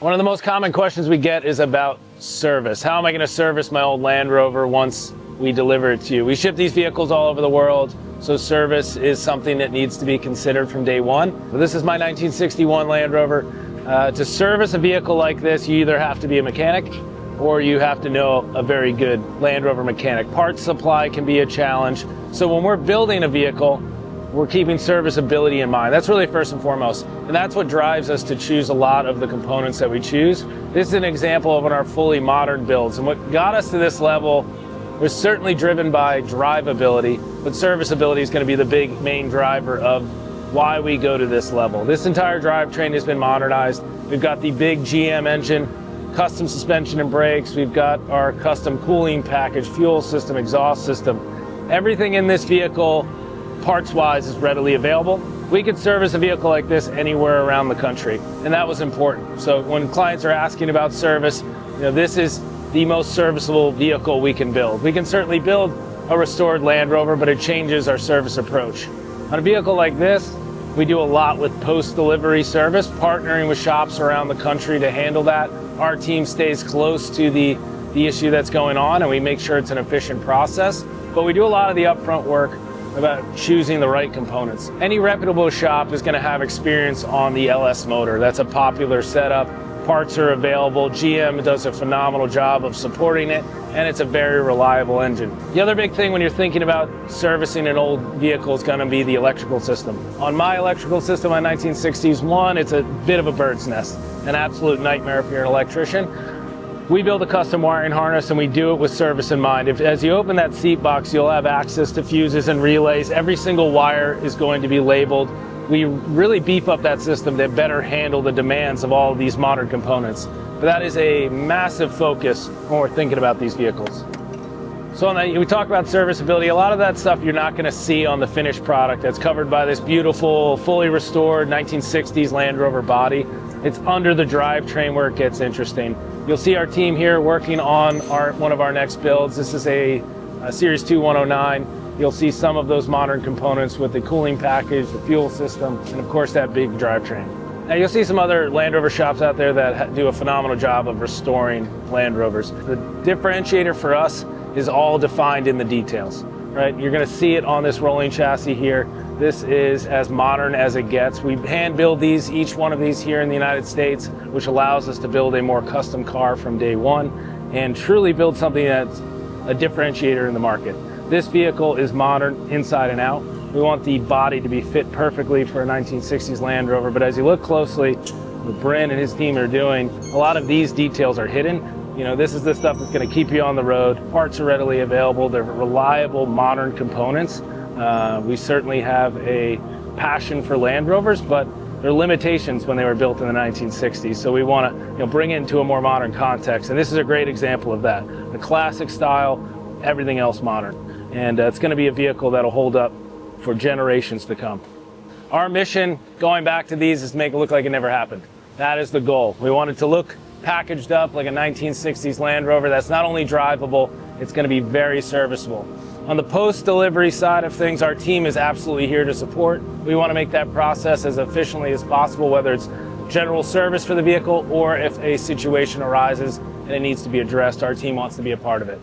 One of the most common questions we get is about service. How am I going to service my old Land Rover once we deliver it to you? We ship these vehicles all over the world, so service is something that needs to be considered from day one. This is my 1961 Land Rover. To service a vehicle like this, you either have to be a mechanic or you have to know a very good Land Rover mechanic. Parts supply can be a challenge. So when we're building a vehicle, we're keeping serviceability in mind. That's really first and foremost. And that's what drives us to choose a lot of the components that we choose. This is an example of one of our fully modern builds. And what got us to this level was certainly driven by drivability, but serviceability is going to be the big main driver of why we go to this level. This entire drivetrain has been modernized. We've got the big GM engine, custom suspension and brakes. We've got our custom cooling package, fuel system, exhaust system. Everything in this vehicle, parts-wise, is readily available. We could service a vehicle like this anywhere around the country, and that was important. So when clients are asking about service, this is the most serviceable vehicle we can build. We can certainly build a restored Land Rover, but it changes our service approach. On a vehicle like this, we do a lot with post-delivery service, partnering with shops around the country to handle that. Our team stays close to the issue that's going on, and we make sure it's an efficient process. But we do a lot of the upfront work about choosing the right components. Any reputable shop is going to have experience on the LS motor. That's a popular setup. Parts are available. GM does a phenomenal job of supporting it, and it's a very reliable engine. The other big thing when you're thinking about servicing an old vehicle is going to be the electrical system. On my electrical system, my 1960s one, it's a bit of a bird's nest, an absolute nightmare if you're an electrician. We build a custom wiring harness and we do it with service in mind. As you open that seat box, you'll have access to fuses and relays. Every single wire is going to be labeled. We really beef up that system to better handle the demands of all of these modern components. But that is a massive focus when we're thinking about these vehicles. So we talk about serviceability. A lot of that stuff you're not going to see on the finished product that's covered by this beautiful, fully restored 1960s Land Rover body. It's under the drivetrain where it gets interesting. You'll see our team here working on one of our next builds. This is a Series 2 109. You'll see some of those modern components with the cooling package, the fuel system, and of course that big drivetrain. Now you'll see some other Land Rover shops out there that do a phenomenal job of restoring Land Rovers. The differentiator for us is all defined in the details, right? You're going to see it on this rolling chassis here. This is as modern as it gets. We hand build each one of these here in the United States, which allows us to build a more custom car from day one and truly build something that's a differentiator in the market. This vehicle is modern inside and out. We want the body to be fit perfectly for a 1960s Land Rover, but as you look closely, what Bryn and his team are doing, a lot of these details are hidden. This is the stuff that's going to keep you on the road. Parts are readily available. They're reliable, modern components. We certainly have a passion for Land Rovers, but there are limitations when they were built in the 1960s. So we want to bring it into a more modern context. And this is a great example of that. The classic style, everything else modern. And it's going to be a vehicle that'll hold up for generations to come. Our mission, going back to these, is to make it look like it never happened. That is the goal. We want it to look packaged up like a 1960s Land Rover that's not only drivable, it's going to be very serviceable. On the post-delivery side of things, our team is absolutely here to support. We want to make that process as efficiently as possible, whether it's general service for the vehicle or if a situation arises and it needs to be addressed, our team wants to be a part of it.